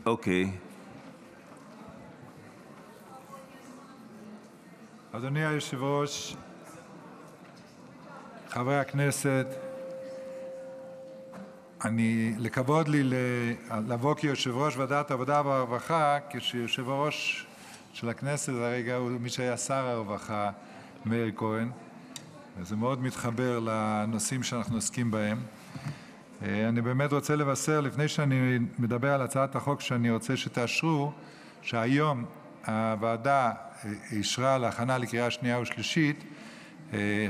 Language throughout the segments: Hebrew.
אוקיי. אדוני היושב-ראש, חברי הכנסת, לכבוד לי לבוא כיושב-ראש ועדת העבודה והרווחה, כשיושב-ראש של הכנסת הרגע הוא מי שהיה שר הרווחה, מאיר כהן, וזה מאוד מתחבר לנושאים שאנחנו עוסקים בהם. אני באמת רוצה לבשר, לפני שאני מדבר על הצעת החוק שאני רוצה שתאשרו, שהיום הוועדה אישרה להכנה לקריאה שנייה ושלישית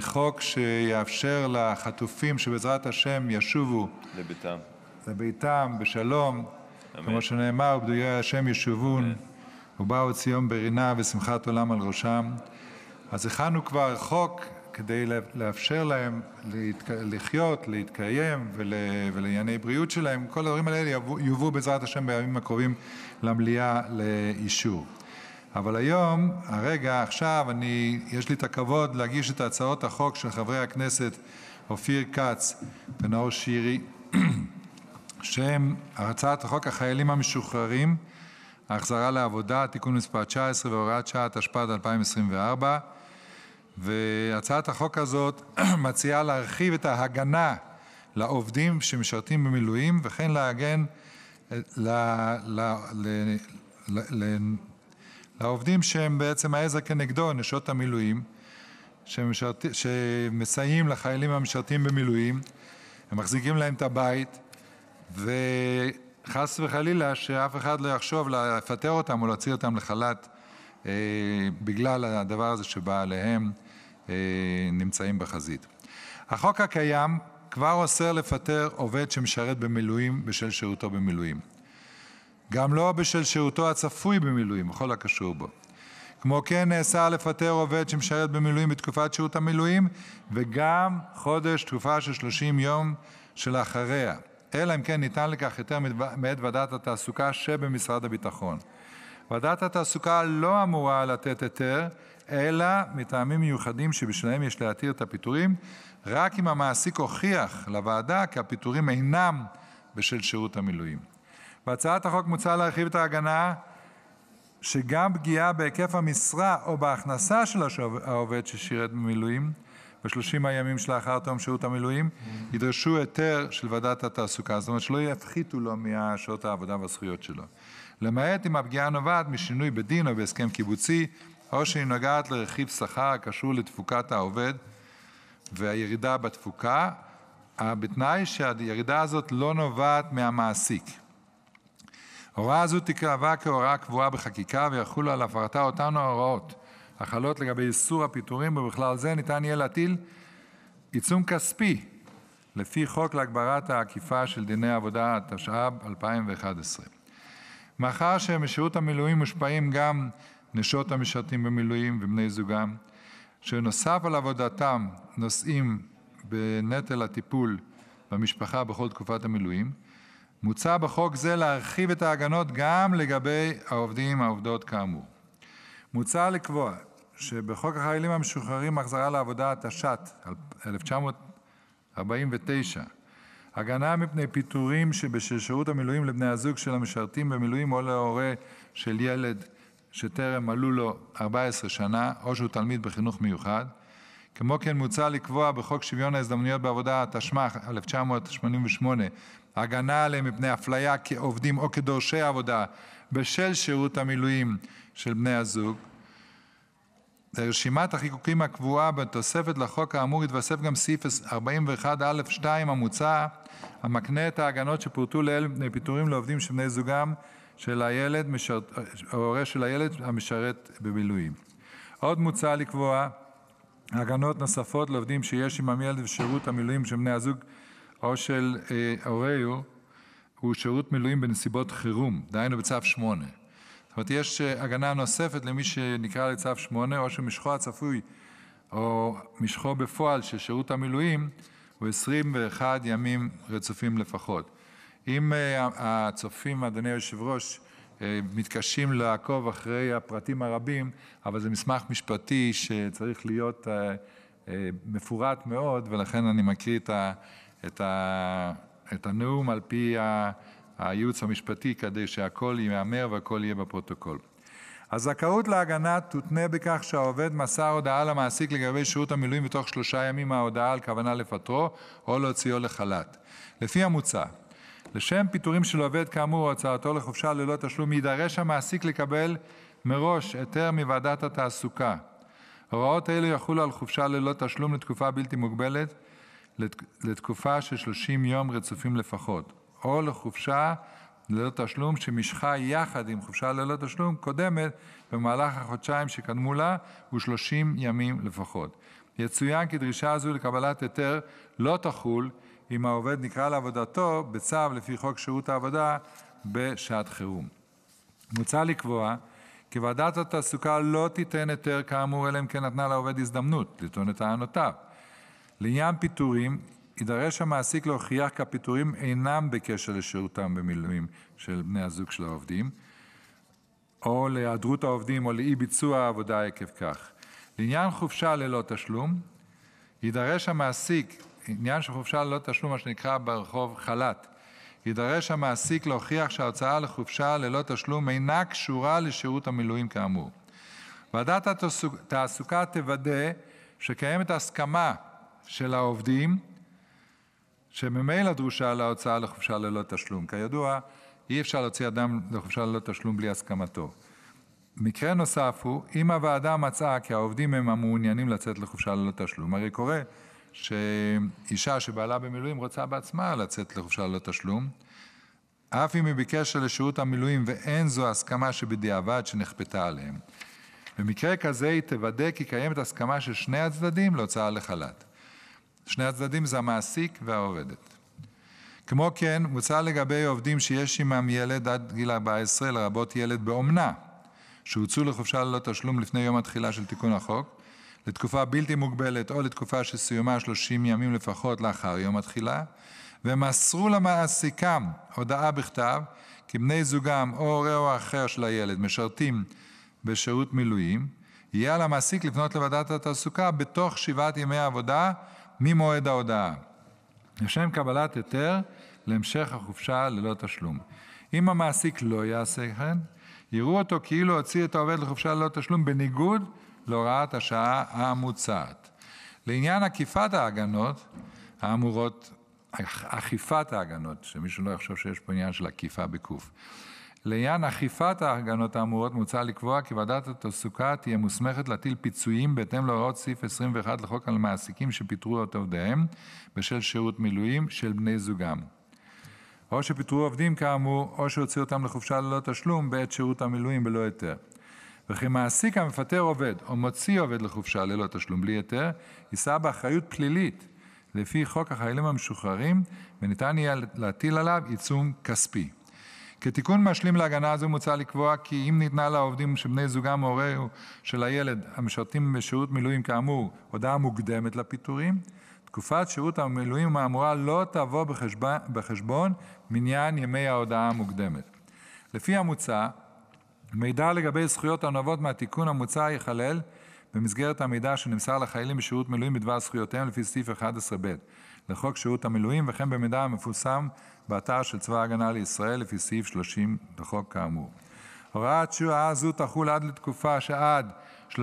חוק שיאפשר לחטופים שבעזרת השם ישובו לביתם בשלום, כמו שנאמר, ופדויי השם ישובון, ובאו ציון ברינה ושמחת עולם על ראשם. אז הכנו כבר חוק כדי לאפשר להם לחיות, להתקיים ולענייני בריאות שלהם. כל הדברים האלה יובאו בעזרת השם בימים הקרובים למליאה לאישור. אבל היום, עכשיו, יש לי את הכבוד להגיש את הצעות החוק של חברי הכנסת אופיר כץ ונאור שירי, שהם הצעת החוק החיילים המשוחררים, החזרה לעבודה, תיקון מס' 19 והוראת שעה, התשפ"ד 2024. והצעת החוק הזאת מציעה להרחיב את ההגנה לעובדים שמשרתים במילואים, וכן להגן לעובדים שהם בעצם העזר כנגדו, נשות המילואים, שמסייעים לחיילים המשרתים במילואים, הם מחזיקים להם את הבית, וחס וחלילה שאף אחד לא יחשוב לפטר אותם או להוציא אותם לחל"ת בגלל הדבר הזה שבא עליהם נמצאים בחזית. החוק הקיים כבר אוסר לפטר עובד שמשרת במילואים בשל שירותו במילואים. גם לא בשל שירותו הצפוי במילואים, בכל הקשור בו. כמו כן נאסר לפטר עובד שמשרת במילואים בתקופת שירות המילואים, וגם חודש תקופה של 30 יום שלאחריה. אלא אם כן ניתן לכך יותר מאת ועדת התעסוקה שבמשרד הביטחון. ועדת התעסוקה לא אמורה לתת היתר, אלא מטעמים מיוחדים שבשלהם יש להתיר את הפיטורים, רק אם המעסיק הוכיח לוועדה כי הפיטורים אינם בשל שירות המילואים. בהצעת החוק מוצע להרחיב את ההגנה שגם פגיעה בהיקף המשרה או בהכנסה של העובד ששירת במילואים ב-30 הימים שלאחר תום שירות המילואים ידרשו היתר של ועדת התעסוקה, זאת אומרת שלא יפחיתו לו מהשעות העבודה והזכויות שלו. למעט אם הפגיעה נובעת משינוי בדין או בהסכם קיבוצי, או שהיא נוגעת לרכיב שכר הקשור לתפוקת העובד והירידה בתפוקה, בתנאי שהירידה הזאת לא נובעת מהמעסיק. הוראה זו תיקבע כהוראה קבועה בחקיקה ויחולו על הפרתה אותן ההוראות החלות לגבי איסור הפיטורים, ובכלל זה ניתן יהיה להטיל עיצום כספי לפי חוק להגברת האכיפה של דיני עבודה, התשע"ב 2011. מאחר שמשירות המילואים מושפעים גם נשות המשרתים במילואים ובני זוגם, שנוסף על עבודתם נושאים בנטל הטיפול במשפחה בכל תקופת המילואים, מוצע בחוק זה להרחיב את ההגנות גם לגבי העובדות כאמור. מוצע לקבוע שבחוק החיילים המשוחררים החזרה לעבודה, התש"ט 1949, הגנה מפני פיטורים שבשל שירות המילואים לבני הזוג של המשרתים במילואים או להורה של ילד שטרם מלאו לו 14 שנה או שהוא תלמיד בחינוך מיוחד. כמו כן מוצע לקבוע בחוק שוויון ההזדמנויות בעבודה, התשמ"ח 1988, הגנה עליהם מפני אפליה כעובדים או כדורשי עבודה בשל שירות המילואים של בני הזוג. לרשימת החיקוקים הקבועה בתוספת לחוק האמור יתווסף גם סעיף 41א2 המוצע, המקנה את ההגנות שפורטו לעיל מפני פיטורים לעובדים של בני זוגם של הילד, ההורה של הילד המשרת במילואים. עוד מוצע לקבוע הגנות נוספות לעובדים שיש עמם ילד ושירות המילואים של בני הזוג או של הורהו הוא שירות מילואים בנסיבות חירום, דהיינו בצו 8. זאת אומרת, יש הגנה נוספת למי שנקרא לצו 8, או שמשכו הצפוי או משכו בפועל של שירות המילואים הוא 21 ימים רצופים לפחות. אם הצופים, אדוני היושב-ראש, מתקשים לעקוב אחרי הפרטים הרבים, אבל זה מסמך משפטי שצריך להיות מפורט מאוד, ולכן אני מקריא את הנאום על פי הייעוץ המשפטי כדי שהכל ייאמר והכל יהיה בפרוטוקול. הזכאות להגנה תותנה בכך שהעובד מסר הודעה למעסיק לגבי שירות המילואים בתוך 3 ימים מההודעה על כוונה לפטרו או להוציאו לחל"ת. לפי המוצע, לשם פיטורים של עובד כאמור או הוצאתו לחופשה ללא תשלום, יידרש המעסיק לקבל מראש היתר מוועדת התעסוקה. הוראות אלו יחולו על חופשה ללא תשלום לתקופה בלתי מוגבלת, לתקופה של 30 יום רצופים לפחות, או לחופשה ללא תשלום שמשכה יחד עם חופשה ללא תשלום קודמת במהלך החודשיים שקדמו לה ו30 ימים לפחות. יצוין כי דרישה זו לקבלת היתר לא תחול אם העובד נקרא לעבודתו בצו לפי חוק שירות העבודה בשעת חירום. מוצע לקבוע כי ועדת התעסוקה לא תיתן היתר כאמור אלא אם כן נתנה לעובד הזדמנות לטעון את טענותיו. לעניין פיטורים, יידרש המעסיק להוכיח כי הפיטורים אינם בקשר לשירותם במילואים של בני הזוג של העובדים, או להיעדרות העובדים או לאי ביצוע העבודה עקב כך. לעניין חופשה ללא תשלום, יידרש המעסיק, עניין של חופשה ללא תשלום, מה שנקרא ברחוב חל"ת, יידרש המעסיק להוכיח שההוצאה לחופשה ללא תשלום אינה קשורה לשירות המילואים כאמור. ועדת התעסוקה תוודא שקיימת הסכמה של העובדים שממילא דרושה להוצאה לחופשה ללא תשלום. כידוע, אי אפשר להוציא אדם לחופשה ללא תשלום בלי הסכמתו. מקרה נוסף הוא, אם הוועדה מצאה כי העובדים הם המעוניינים לצאת לחופשה ללא תשלום, הרי קורה שאישה שבעלה במילואים רוצה בעצמה לצאת לחופשה ללא תשלום, אף אם היא בקשר לשירות המילואים ואין זו הסכמה שבדיעבד שנכפתה עליהם. במקרה כזה היא תוודא כי קיימת הסכמה של שני הצדדים להוצאה לחל"ת. שני הצדדים זה המעסיק והעובדת. כמו כן, מוצע לגבי עובדים שיש עמם ילד עד גיל 14, לרבות ילד באומנה, שהוצאו לחופשה ללא תשלום לפני יום התחילה של תיקון החוק, לתקופה בלתי מוגבלת או לתקופה שסיומה 30 ימים לפחות לאחר יום התחילה, ומסרו למעסיקם הודעה בכתב כי בני זוגם או הורהו אחר של הילד משרתים בשירות מילואים, יהיה על המעסיק לפנות לוועדת התעסוקה בתוך 7 ימי עבודה ממועד ההודעה, לשם קבלת היתר להמשך החופשה ללא תשלום. אם המעסיק לא יעשה כן, יראו אותו כאילו הוציא את העובד לחופשה ללא תשלום בניגוד להוראת השעה המוצעת. לעניין אכיפת ההגנות האמורות, אכיפת ההגנות, שמישהו לא יחשוב שיש פה עניין של אכיפה בקוף. לעניין אכיפת ההגנות האמורות מוצע לקבוע כי ועדת התעסוקה תהיה מוסמכת להטיל פיצויים בהתאם להוראות סעיף 21 לחוק על מעסיקים שפיטרו את עובדיהם בשל שירות מילואים של בני זוגם, או שפיטרו עובדים כאמור, או שהוציאו אותם לחופשה ללא תשלום בעת שירות המילואים בלא היתר. וכי מעסיק המפטר עובד או מוציא עובד לחופשה ללא תשלום בלי היתר, יישא באחריות פלילית לפי חוק החיילים המשוחררים, וניתן יהיה להטיל עליו עיצום כספי. כתיקון משלים להגנה הזו מוצע לקבוע כי אם ניתנה לעובדים שבני זוגם או הורהו של הילד המשרתים בשירות מילואים כאמור הודעה מוקדמת לפיטורים, תקופת שירות המילואים האמורה לא תבוא בחשבון מניין ימי ההודעה המוקדמת. לפי המוצע, מידע לגבי זכויות הנובעות מהתיקון המוצע ייכלל במסגרת המידע שנמסר לחיילים בשירות מילואים בדבר זכויותיהם לפי סעיף 11ב לחוק שירות המילואים, וכן במידע המפורסם באתר של צבא ההגנה לישראל לפי סעיף 30 לחוק כאמור. הוראת שעה זו תחול עד לתקופה שעד 31/12/2025,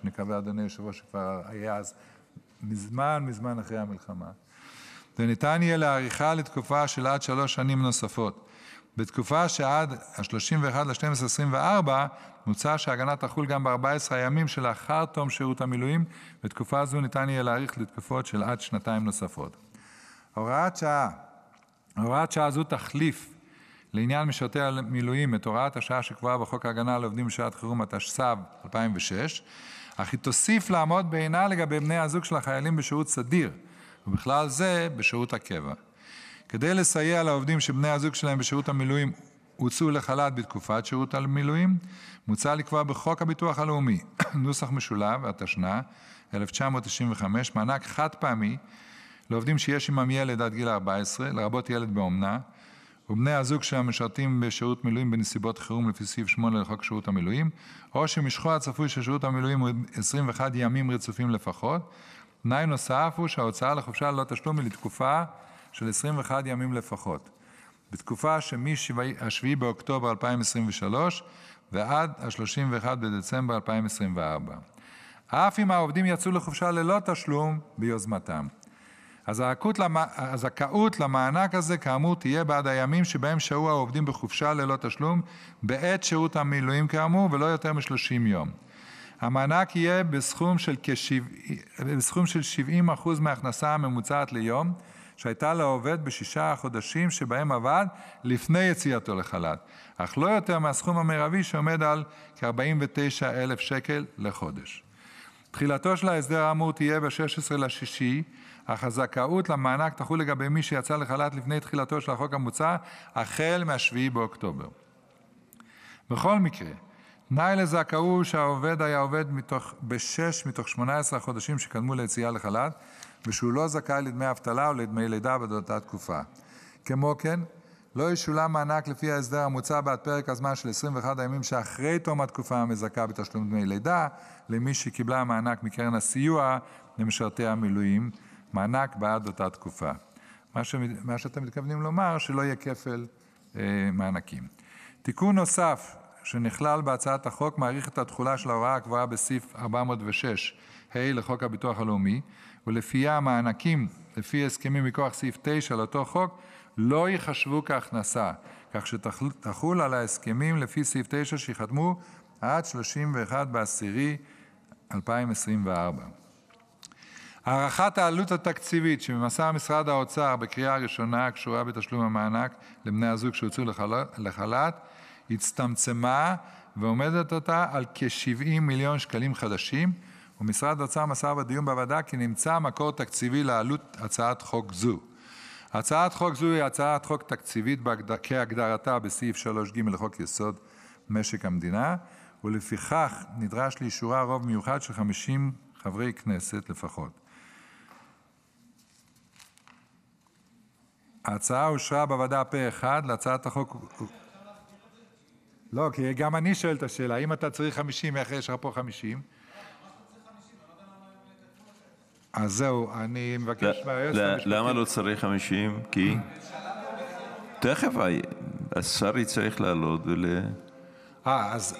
נקווה אדוני יושב-ראש שכבר היה אז מזמן אחרי המלחמה, וניתן יהיה להאריכה לתקופה של עד 3 שנים נוספות. בתקופה שעד 31/12/24 מוצע שההגנה תחול גם ב14 הימים שלאחר תום שירות המילואים, בתקופה זו ניתן יהיה להאריך לתקופות של עד 2 נוספות. הוראת שעה זו תחליף לעניין משרתי המילואים את הוראת השעה שקבועה בחוק ההגנה על עובדים בשעת חירום התשס"ו 2006, אך היא תוסיף לעמוד בעינה לגבי בני הזוג של החיילים בשירות סדיר, ובכלל זה בשירות הקבע. כדי לסייע לעובדים שבני הזוג שלהם בשירות המילואים הוצאו לחל"ת בתקופת שירות המילואים, מוצע לקבוע בחוק הביטוח הלאומי נוסח משולב, התשנ"ה 1995, מענק חד פעמי לעובדים שיש עמם ילד עד גיל 14, לרבות ילד באומנה, ובני הזוג שלהם משרתים בשירות מילואים בנסיבות חירום לפי סעיף 8 לחוק שירות המילואים, או שמשכו הצפוי של שירות המילואים הוא 21 ימים רצופים לפחות. תנאי נוסף הוא שההוצאה לחופשה ללא תשלום היא לתקופה של 21 ימים לפחות, בתקופה שמ-7 באוקטובר 2023 ועד 31 בדצמבר 2024. אף אם העובדים יצאו לחופשה ללא תשלום ביוזמתם. הזכאות למענק הזה כאמור תהיה בעד הימים שבהם שהו העובדים בחופשה ללא תשלום בעת שירות המילואים כאמור ולא יותר מ-30 יום. המענק יהיה בסכום של 70% מההכנסה הממוצעת ליום שהייתה לעובד בשישה החודשים שבהם עבד לפני יציאתו לחל"ת, אך לא יותר מהסכום המרבי שעומד על כ-49,000 שקל לחודש. תחילתו של ההסדר האמור תהיה ב-16/6, אך הזכאות למענק תחול לגבי מי שיצא לחל"ת לפני תחילתו של החוק המוצע החל מ-7 באוקטובר. בכל מקרה, תנאי לזכאות הוא שהעובד היה עובד ב6 מתוך 18 החודשים שקדמו ליציאה לחל"ת, ושהוא לא זכאי לדמי אבטלה או לדמי לידה באותה תקופה. כמו כן, לא ישולם מענק לפי ההסדר המוצע בעד פרק הזמן של 21 הימים שאחרי תום התקופה המזכה בתשלום דמי לידה, למי שקיבלה מענק מקרן הסיוע למשרתי המילואים, מענק בעד אותה תקופה. מה שאתם מתכוונים לומר, שלא יהיה כפל מענקים. תיקון נוסף שנכלל בהצעת החוק מאריך את התחולה של ההוראה הקבועה בסעיף 406(ה) לחוק הביטוח הלאומי, ולפיה המענקים לפי הסכמים מכוח סעיף 9 לאותו חוק לא ייחשבו כהכנסה, כך שתחול על ההסכמים לפי סעיף 9 שיחתמו עד 31/10/2024. הערכת העלות התקציבית שמסר משרד האוצר בקריאה הראשונה הקשורה בתשלום המענק לבני הזוג שהוצאו לחל"ת הצטמצמה ועומדת אותה על כ-70 מיליון שקלים חדשים, ומשרד האוצר מסר בדיון בוועדה כי נמצא מקור תקציבי לעלות הצעת חוק זו. הצעת חוק זו היא הצעת חוק תקציבית כהגדרתה בסעיף 3(ג) לחוק יסוד משק המדינה, ולפיכך נדרש לאישורה רוב מיוחד של 50 חברי כנסת לפחות. ההצעה אושרה בוועדה פה אחד. להצעת החוק... לא, כי גם אני שואל את השאלה, האם אתה צריך 50, איך יש לך פה 50? אז זהו, אני מבקש מהיועצת המשפטית. למה לא צריך 50? כי תכף השר יצטרך לעלות אז...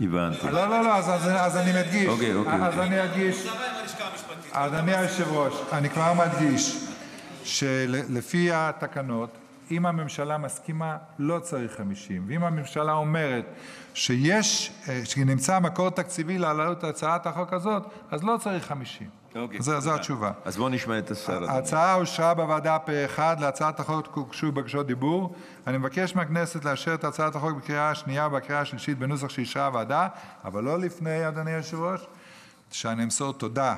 הבנתי. לא, אז אני מדגיש. אז אני אדגיש. אדוני היושב-ראש, אני כבר מדגיש שלפי התקנות, אם הממשלה מסכימה, לא צריך 50. ואם הממשלה אומרת שנמצא מקור תקציבי להעלות הצעת החוק הזאת, אז לא צריך 50. זו התשובה. אז בואו נשמע את השר. ההצעה אושרה בוועדה פה אחד. להצעת החוק הוגשו בקשות דיבור. אני מבקש מהכנסת לאשר את הצעת החוק בקריאה השנייה ובקריאה השלישית בנוסח שאישרה הוועדה, אבל לא לפני, אדוני היושב-ראש, שאני אמסור תודה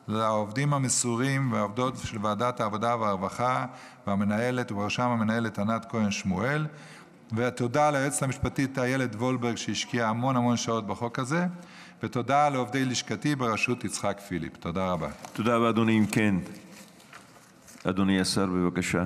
לעובדים המסורים והעובדות של ועדת העבודה והרווחה והמנהלת, ובראשם המנהלת ענת כהן שמואל, ותודה ליועצת המשפטית איילת וולברג שהשקיעה המון שעות בחוק הזה, ותודה לעובדי לשכתי בראשות יצחק פיליפ. תודה רבה. תודה רבה, אדוני. אם כן, אדוני השר, בבקשה.